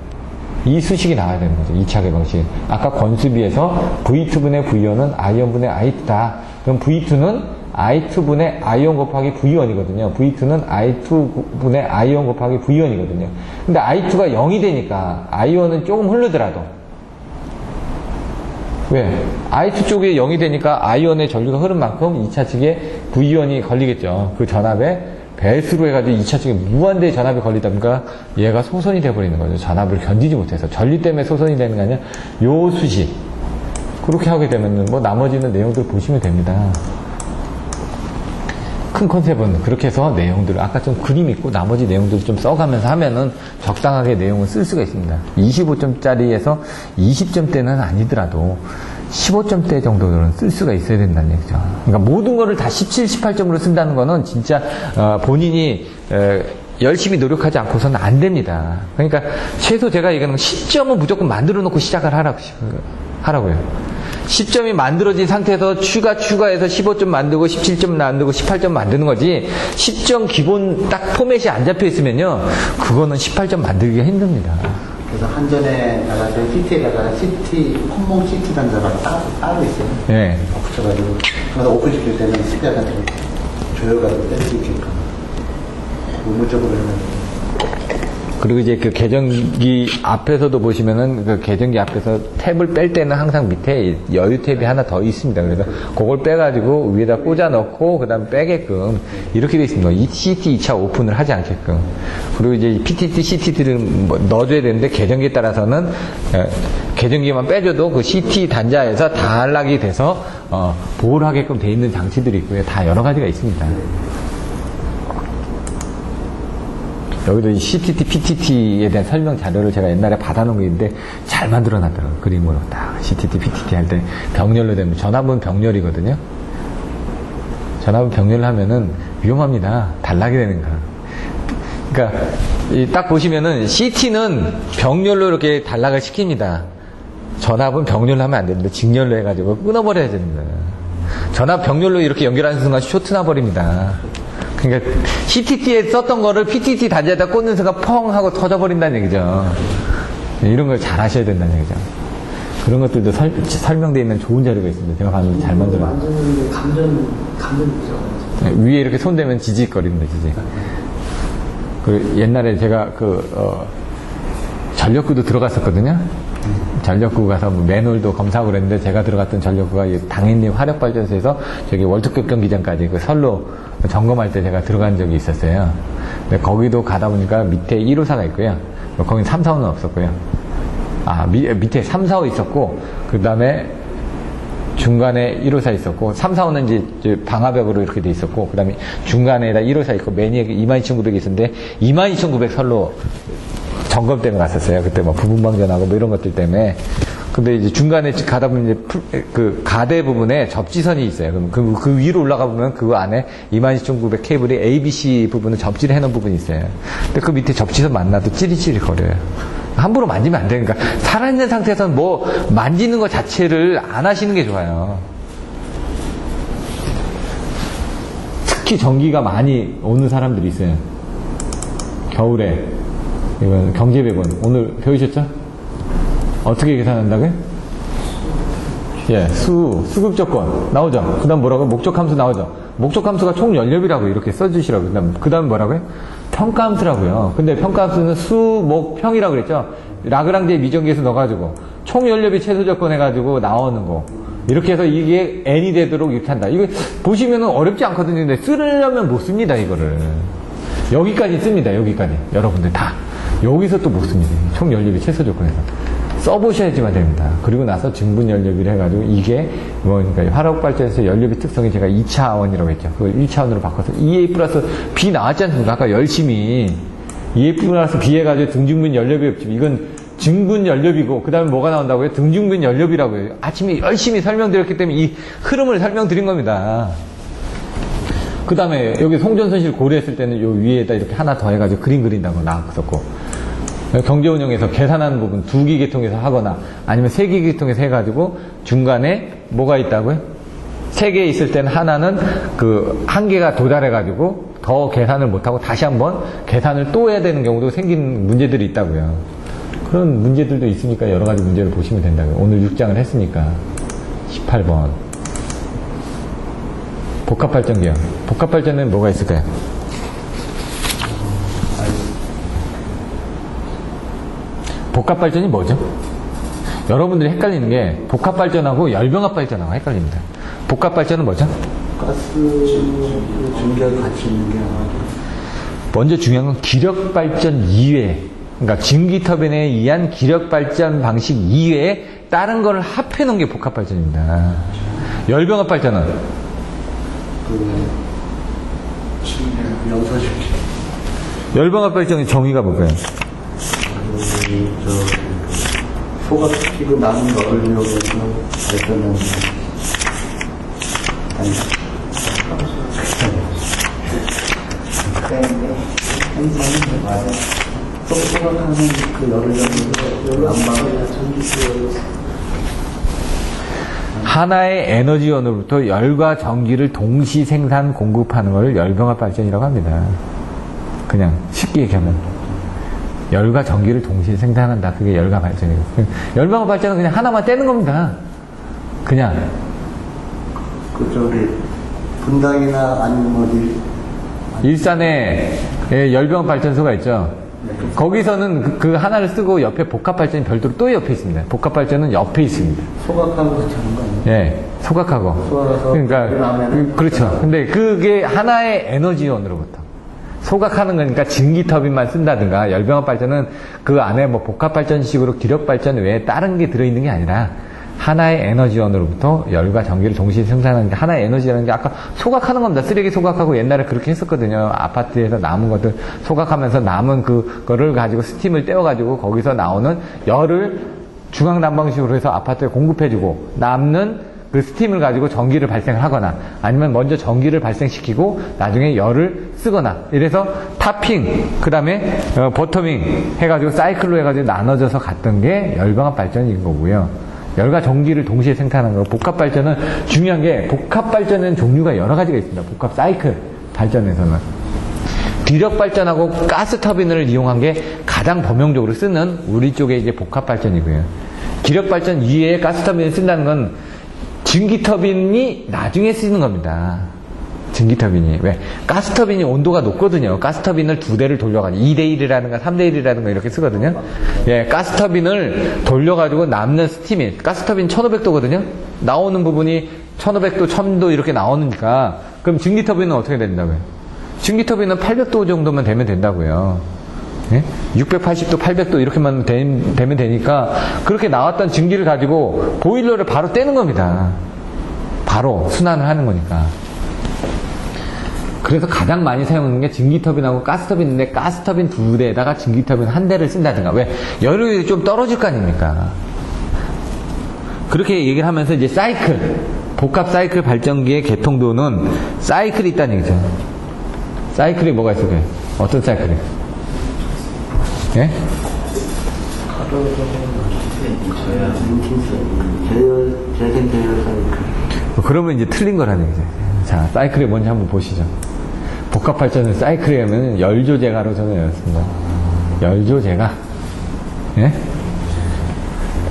S1: 이 수식이 나와야 되는 거죠. 2차 개방식. 아까 권수비에서 V2분의 V1은 I1분의 I2다. 그럼 V2는 I2분의 I1 곱하기 V1이거든요. V2는 I2분의 I1 곱하기 V1이거든요. 근데 I2가 0이 되니까 I1은 조금 흐르더라도 왜? I2 쪽에 0이 되니까 I1의 전류가 흐른 만큼 2차 측에 V1이 걸리겠죠. 그 전압에 배수로 해가지고 2차 측에 무한대의 전압이 걸리다 보니까 얘가 소선이 돼버리는 거죠. 전압을 견디지 못해서. 전류 때문에 소선이 되는 게 아니라 요 수식. 그렇게 하게 되면 뭐 나머지는 내용들 보시면 됩니다. 큰 컨셉은 그렇게 해서 내용들을 아까 좀 그림 있고 나머지 내용들을 좀 써가면서 하면은 적당하게 내용을 쓸 수가 있습니다. 25점짜리에서 20점대는 아니더라도 15점대 정도는 쓸 수가 있어야 된다는 얘기죠. 그러니까 모든 거를 다 17, 18점으로 쓴다는 거는 진짜 본인이 열심히 노력하지 않고서는 안 됩니다. 그러니까 최소 제가 얘기하는 건 10점은 무조건 만들어 놓고 시작을 하라고요. 10점이 만들어진 상태에서 추가해서 15점 만들고 17점 만들고 18점 만드는 거지 10점 기본 딱 포맷이 안 잡혀 있으면요 그거는 18점 만들기가 힘듭니다.
S2: 그래서 한전에다가 CT에다가 CT 컴몽 CT 단자가 따로 있어요.
S1: 네.
S2: 붙여가지고 그래서 오픈시킬 때는 스피드가 좀 조여가지고 뺄 수 있게끔 의무적으로 해가지고.
S1: 그리고 이제 그 계정기 앞에서도 보시면은 그 계정기 앞에서 탭을 뺄 때는 항상 밑에 여유 탭이 하나 더 있습니다. 그래서 그걸 빼가지고 위에다 꽂아 넣고 그 다음에 빼게끔 이렇게 돼 있습니다. 이 CT 2차 오픈을 하지 않게끔. 그리고 이제 PTT, CTT를 뭐 넣어줘야 되는데 계정기에 따라서는 계정기만 빼줘도 그 CT 단자에서 단락이 돼서 보호를 하게끔 돼 있는 장치들이 있고요. 다 여러 가지가 있습니다. 여기도 이 CTT, PTT에 대한 설명 자료를 제가 옛날에 받아놓은 게 있는데 잘 만들어 놨더라고요. 그림으로 딱 CTT, PTT 할 때 병렬로 되면 전압은 병렬이거든요. 전압은 병렬을 하면은 위험합니다. 단락이 되는 거. 그러니까 딱 보시면은 CT는 병렬로 이렇게 단락을 시킵니다. 전압은 병렬로 하면 안 되는데 직렬로 해가지고 끊어버려야 됩니다. 전압 병렬로 이렇게 연결하는 순간 쇼트 나버립니다. 그러니까 CTT에 썼던 거를 PTT 단자에다 꽂는 순간 펑 하고 터져버린다는 얘기죠. 이런 걸 잘 하셔야 된다는 얘기죠. 그런 것들도 설명되어 있는 좋은 자료가 있습니다. 제가 봤는데 잘 만들어요.
S3: 완전히 감전이죠.
S1: 위에 이렇게 손대면 지직거립니다, 지직. 그 옛날에 제가 전력구도 들어갔었거든요. 전력구 가서 뭐 매놀도 검사하고 그랬는데 제가 들어갔던 전력구가 당연히 화력발전소에서 저기 월드컵 경기장까지 그 선로 점검할 때 제가 들어간 적이 있었어요. 근데 거기도 가다 보니까 밑에 1호사가 있고요. 거긴 3, 4호는 없었고요. 밑에 3, 4호 있었고, 그 다음에 중간에 1호사 있었고, 3, 4호는 이제 방화벽으로 이렇게 돼 있었고, 그 다음에 중간에다 1호사 있고, 매니에 22,900이 있었는데, 22,900 선로 점검 때문에 갔었어요. 그때 뭐 부분방전하고 뭐 이런 것들 때문에. 근데 이제 중간에 가다 보면 이제 그 가대 부분에 접지선이 있어요. 그럼 그 위로 올라가 보면 그 안에 22,900 케이블이 ABC 부분을 접지를 해놓은 부분이 있어요. 근데 그 밑에 접지선 만나도 찌릿찌릿 거려요. 함부로 만지면 안 되니까. 살아있는 상태에서는 뭐 만지는 것 자체를 안 하시는 게 좋아요. 특히 전기가 많이 오는 사람들이 있어요. 겨울에. 이건 경제배분. 오늘 배우셨죠? 어떻게 계산한다고요? 예, 수급 조건 나오죠? 그 다음 뭐라고요? 목적 함수 나오죠? 목적 함수가 총 연료비라고 이렇게 써주시라고요. 그 다음 뭐라고요? 평가 함수라고요. 근데 평가 함수는 수, 목, 평이라고 그랬죠? 라그랑제 미정계수 넣어가지고 총 연료비 최소 조건 해가지고 나오는 거. 이렇게 해서 이게 n이 되도록 이렇게 한다. 이거 보시면은 어렵지 않거든요. 근데 쓰려면 못 씁니다, 이거를. 여기까지 씁니다, 여기까지. 여러분들 다. 여기서 또 못 씁니다. 총 연료비 최소 조건에서. 써보셔야지만 됩니다. 그리고 나서 증분 연료비를 해가지고 이게 뭐니까 화력발전에서 연료비 특성이 제가 2차원이라고 했죠. 그걸 1차원으로 바꿔서 EA 플러스 B 나왔지 않습니까? 아까 열심히 EA 플러스 B 해가지고 등증분 연료비 없지. 이건 증분 연료비고 그 다음에 뭐가 나온다고요? 등증분 연료비라고요. 아침에 열심히 설명드렸기 때문에 이 흐름을 설명드린 겁니다. 그 다음에 여기 송전선실 고려했을 때는 요 위에다 이렇게 하나 더 해가지고 그림 그린다고 나왔었고, 경제운영에서 계산하는 부분 2기계통에서 하거나 아니면 3기계통에서 해가지고 중간에 뭐가 있다고요? 3개 있을 때는 하나는 그 한계가 도달해가지고 더 계산을 못하고 다시 한번 계산을 또 해야 되는 경우도 생기는 문제들이 있다고요. 그런 문제들도 있으니까 여러 가지 문제를 보시면 된다고요. 오늘 6장을 했으니까. 18번. 복합발전기요. 복합발전은 뭐가 있을까요? 복합발전이 뭐죠? 여러분들이 헷갈리는 게 복합발전하고 열병합발전하고 헷갈립니다. 복합발전은 뭐죠?
S2: 가스 증기가 같이 있는 게 아니라
S1: 먼저 중요한 건 기력발전 이외에, 그러니까 증기터빈에 의한 기력발전 방식 이외에 다른 걸 합해놓은 게 복합발전입니다. 열병합발전은
S2: 연소시키
S1: 열병합발전의 정의가 뭘까요?
S2: 소각시키고 남은 열을 이용해서 발전하는 아니 행사는 맞아. 소각하는 그 열을 이용해서 난방을 전기수요.
S1: 하나의 에너지원으로부터 열과 전기를 동시 생산 공급하는 것을 열병합 발전이라고 합니다. 그냥 쉽게 얘기하면 열과 전기를 동시에 생산한다. 그게 열과 발전이고, 열병합 발전은 그냥 하나만 떼는 겁니다. 그냥
S2: 그 저기 분당이나 아니면 어디
S1: 일산에 열병합 발전소가 있죠. 거기서는 그 하나를 쓰고 옆에 복합발전이 별도로 또 옆에 있습니다. 복합발전은 옆에 있습니다.
S2: 소각하고 같이 하는 거 아니에요?
S1: 예, 소각하고.
S2: 소각해서
S1: 그러니까, 그렇죠. 근데 그게 하나의 에너지원으로부터. 소각하는 거니까 증기터빈만 쓴다든가, 열병합 발전은 그 안에 뭐 복합발전식으로 기력발전 외에 다른 게 들어있는 게 아니라, 하나의 에너지원으로부터 열과 전기를 동시에 생산하는 게 하나의 에너지라는 게 아까 소각하는 겁니다. 쓰레기 소각하고 옛날에 그렇게 했었거든요. 아파트에서 남은 것들 소각하면서 남은 그거를 가지고 스팀을 떼어가지고 거기서 나오는 열을 중앙난방식으로 해서 아파트에 공급해주고 남는 그 스팀을 가지고 전기를 발생하거나 아니면 먼저 전기를 발생시키고 나중에 열을 쓰거나 이래서 타핑 그 다음에 버터밍 해가지고 사이클로 해가지고 나눠져서 갔던 게 열병합 발전인 거고요. 열과 전기를 동시에 생산하는 거. 복합발전은 중요한 게 복합발전은 종류가 여러 가지가 있습니다. 복합 사이클 발전에서는 기력발전하고 가스터빈을 이용한 게 가장 범용적으로 쓰는 우리 쪽에 이제 복합발전이고요. 기력발전 이외에 가스터빈을 쓴다는 건 증기터빈이 나중에 쓰는 겁니다. 증기터빈이. 왜? 가스터빈이 온도가 높거든요. 가스터빈을 2대를 돌려가지고 2대1이라든가 3대1이라든가 이렇게 쓰거든요. 예, 가스터빈을 돌려가지고 남는 스팀이 가스터빈 1500도거든요. 나오는 부분이 1500도, 1000도 이렇게 나오니까 그럼 증기터빈은 어떻게 된다고요? 증기터빈은 800도 정도만 되면 된다고요. 예? 680도, 800도 이렇게만 되면 되니까 그렇게 나왔던 증기를 가지고 보일러를 바로 떼는 겁니다. 바로 순환을 하는 거니까. 그래서 가장 많이 사용하는 게 증기터빈하고 가스터빈인데 가스터빈 2대에다가 증기터빈 1대를 쓴다든가. 왜? 열이 좀 떨어질 거 아닙니까? 그렇게 얘기를 하면서 이제 사이클, 복합 사이클 발전기의 개통도는 사이클이 있다는 얘기죠. 사이클이 뭐가 있을까요? 어떤 사이클이? 예?
S2: 재생 계열 사이클.
S1: 그러면 이제 틀린 거라는 얘기죠. 자, 사이클이 뭔지 한번 보시죠. 복합발전은 사이클에 하면 열조제가로 저는 외웠습니다. 열조제가. 예?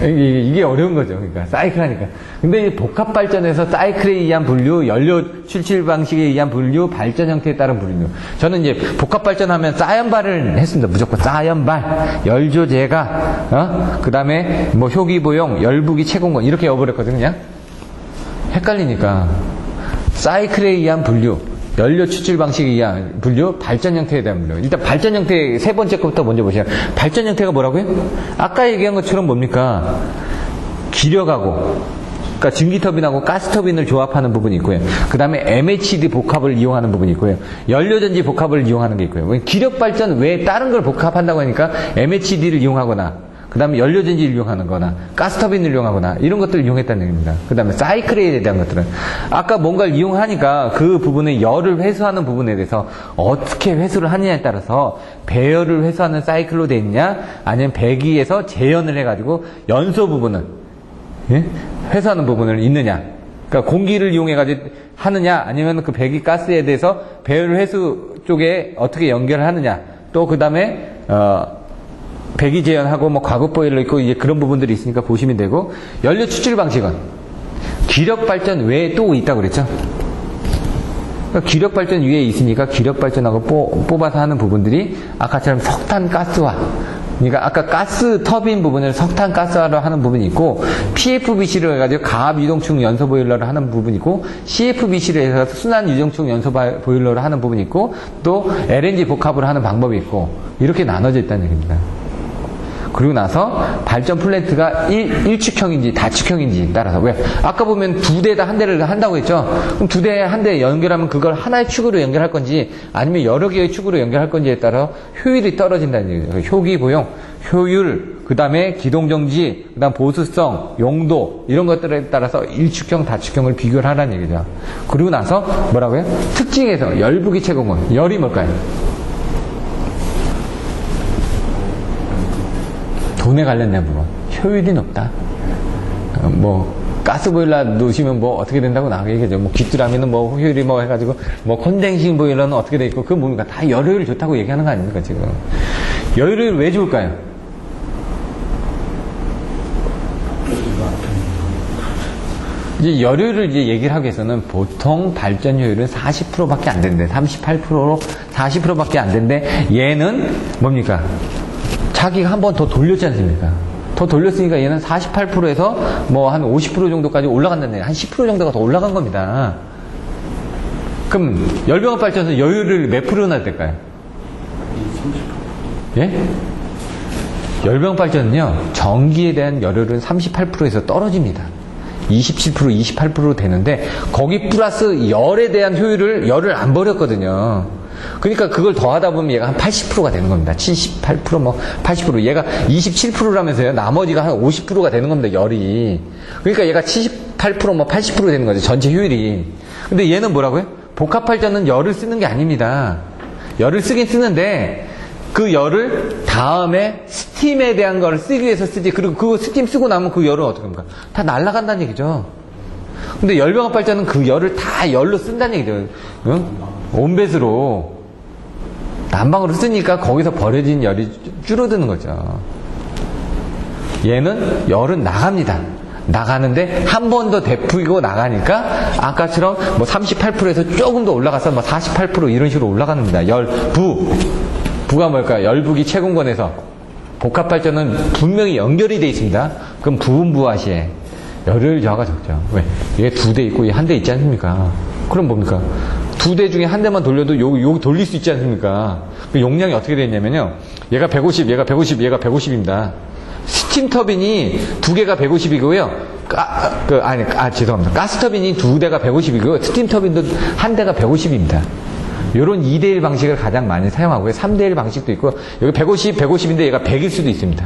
S1: 이게 어려운 거죠. 그러니까, 사이클 하니까. 근데 이 복합발전에서 사이클에 의한 분류, 연료 출실 방식에 의한 분류, 발전 형태에 따른 분류. 저는 이제 복합발전 하면 싸연발을 했습니다. 무조건 싸연발, 열조제가, 그 다음에 뭐 효기보용, 열부기 채공건, 이렇게 외워버렸거든요. 그냥. 헷갈리니까. 사이클에 의한 분류, 연료 추출 방식에 의한 분류, 발전 형태에 대한 분류. 일단 발전 형태 세 번째 것부터 먼저 보시죠. 발전 형태가 뭐라고요? 아까 얘기한 것처럼 뭡니까? 기력하고, 그러니까 증기터빈하고 가스터빈을 조합하는 부분이 있고요. 그 다음에 MHD 복합을 이용하는 부분이 있고요. 연료전지 복합을 이용하는 게 있고요. 기력 발전 외에 다른 걸 복합한다고 하니까 MHD를 이용하거나, 그 다음에 연료전지를 이용하는 거나 가스터빈을 이용하거나 이런 것들을 이용했다는 얘기입니다. 그 다음에 사이클에 대한 것들은 아까 뭔가를 이용하니까 그 부분의 열을 회수하는 부분에 대해서 어떻게 회수를 하느냐에 따라서 배열을 회수하는 사이클로 되어 있냐 아니면 배기에서 재현을 해가지고 연소 부분을 회수하는 부분을 있느냐, 그러니까 공기를 이용해가지고 하느냐 아니면 그 배기 가스에 대해서 배열 회수 쪽에 어떻게 연결을 하느냐, 또 그 다음에 배기 제연하고 뭐 과급 보일러 있고 이제 그런 부분들이 있으니까 보시면 되고, 연료 추출 방식은 기력 발전 외에 또 있다고 그랬죠. 그러니까 기력 발전 위에 있으니까 기력 발전하고 뽑아서 하는 부분들이 아까처럼 석탄 가스화, 그러니까 아까 가스 터빈 부분을 석탄 가스화로 하는 부분이 있고, PFBC를 해가지고 가압 유동축 연소 보일러를 하는 부분이 있고, CFBC를 해서 순환 유동축 연소 보일러를 하는 부분이 있고, 또 LNG 복합으로 하는 방법이 있고, 이렇게 나눠져 있다는 얘기입니다. 그리고 나서 발전 플랜트가 1축형인지 다축형인지 따라서, 왜? 아까 보면 두 대에다 한 대를 한다고 했죠? 그럼 두 대에 한 대 연결하면 그걸 하나의 축으로 연결할 건지 아니면 여러 개의 축으로 연결할 건지에 따라 효율이 떨어진다는 얘기죠. 효기, 보용, 효율, 그 다음에 기동정지, 그 다음 보수성, 용도, 이런 것들에 따라서 1축형, 다축형을 비교를 하라는 얘기죠. 그리고 나서 뭐라고요? 특징에서 열부기 채공은, 열이 뭘까요? 돈에 관련된 부분. 효율이 높다. 뭐, 가스보일러 놓으시면 뭐 어떻게 된다고 나오게 얘기하죠. 뭐, 귀뚜라미는 뭐, 효율이 뭐 해가지고, 뭐, 컨덴싱 보일러는 어떻게 돼 있고, 그건 뭡니까? 다 열효율 좋다고 얘기하는 거 아닙니까, 지금. 열효율 왜 좋을까요? 이제 열효율을 이제 얘기를 하기 위해서는 보통 발전 효율은 40%밖에 안 된대. 38%로 40%밖에 안 된대. 얘는 뭡니까? 자기가 한 번 더 돌렸지 않습니까? 더 돌렸으니까 얘는 48%에서 뭐 한 50% 정도까지 올라간다는 얘기예요. 한 10% 정도가 더 올라간 겁니다. 그럼 열병합 발전소 여유를 몇 프로나 될까요? 30%. 예? 열병합 발전은요, 전기에 대한 열효율은 38%에서 떨어집니다. 27%, 28% 되는데, 거기 플러스 열에 대한 열을 안 버렸거든요. 그러니까 그걸 더하다 보면 얘가 한 80%가 되는 겁니다. 78%, 뭐 80%. 얘가 27%라면서요. 나머지가 한 50%가 되는 겁니다. 열이. 그러니까 얘가 78%, 뭐 80% 되는 거죠. 전체 효율이. 근데 얘는 뭐라고요? 복합발전은 열을 쓰는 게 아닙니다. 열을 쓰긴 쓰는데 그 열을 다음에 스팀에 대한 걸 쓰기 위해서 쓰지. 그리고 그 스팀 쓰고 나면 그 열은 어떻게 합니까? 다 날아간다는 얘기죠. 근데 열병합 발전은 그 열을 다 열로 쓴다는 얘기죠. 응? 온배수로 난방으로 쓰니까 거기서 버려진 열이 줄어드는 거죠. 얘는 열은 나갑니다. 나가는데 한 번 더 데피고 나가니까 아까처럼 뭐 38%에서 조금 더 올라가서 뭐 48% 이런 식으로 올라갑니다. 부가 뭘까요? 열부기 채공권에서 복합발전은 분명히 연결이 되어 있습니다. 그럼 부분부하 시에 열효율 저하가 적죠. 왜? 얘 두 대 있고 얘 한 대 있지 않습니까? 그럼 뭡니까? 두 대 중에 한 대만 돌려도 여기 돌릴 수 있지 않습니까? 그 용량이 어떻게 되어 있냐면요. 얘가 150, 얘가 150, 얘가 150입니다. 스팀 터빈이 두 개가 150이고요. 죄송합니다. 가스 터빈이 두 대가 150이고요. 스팀 터빈도 한 대가 150입니다. 요런 2대1 방식을 가장 많이 사용하고요. 3대1 방식도 있고, 여기 150인데 얘가 100일 수도 있습니다.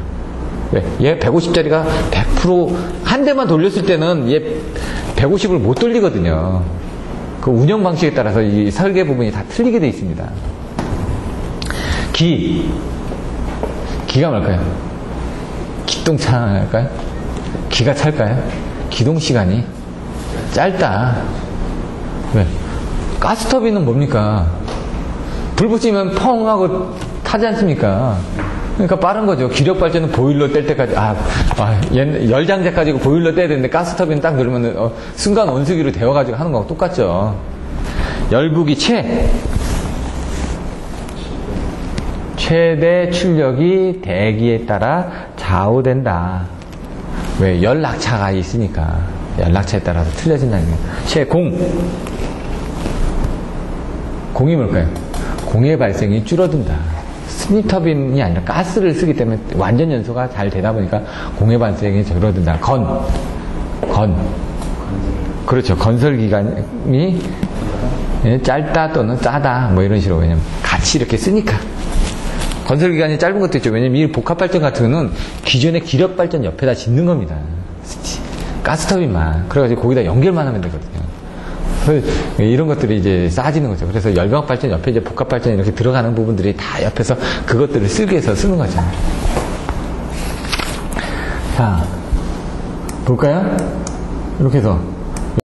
S1: 왜? 얘 150짜리가 100% 한 대만 돌렸을 때는 얘 150을 못 돌리거든요. 그 운영 방식에 따라서 이 설계 부분이 다 틀리게 되어 있습니다. 기가 뭘까요? 기똥차일까요? 기가 찰까요? 기동 시간이 짧다. 왜? 가스터빈은 뭡니까? 불 붙이면 펑 하고 타지 않습니까? 그러니까 빠른 거죠. 기력 발전은 보일러 뗄 때까지, 열장제 가지고 보일러 떼야 되는데 가스터빈 딱 누르면 순간 온수기로 데워가지고 하는 거하고 똑같죠. 열부기 최대 출력이 대기에 따라 좌우된다. 왜? 열낙차가 있으니까. 열낙차에 따라서 틀려진다는 거예요. 공이 뭘까요? 공의 발생이 줄어든다. 스팀 터빈이 아니라 가스를 쓰기 때문에 완전 연소가 잘 되다 보니까 공의 발생이 줄어든다. 그렇죠. 건설 기간이 짧다 또는 짜다 뭐 이런 식으로. 왜냐면 같이 이렇게 쓰니까. 건설 기간이 짧은 것도 있죠. 왜냐면 이 복합 발전 같은 거는 기존의 기력 발전 옆에다 짓는 겁니다. 가스 터빈만. 그래가지고 거기다 연결만 하면 되거든요. 이런 것들이 이제 쌓아지는 거죠. 그래서 열병합 발전 옆에 이제 복합 발전이 이렇게 들어가는 부분들이 다 옆에서 그것들을 쓰기 위해서 쓰는 거죠. 자, 볼까요? 이렇게 해서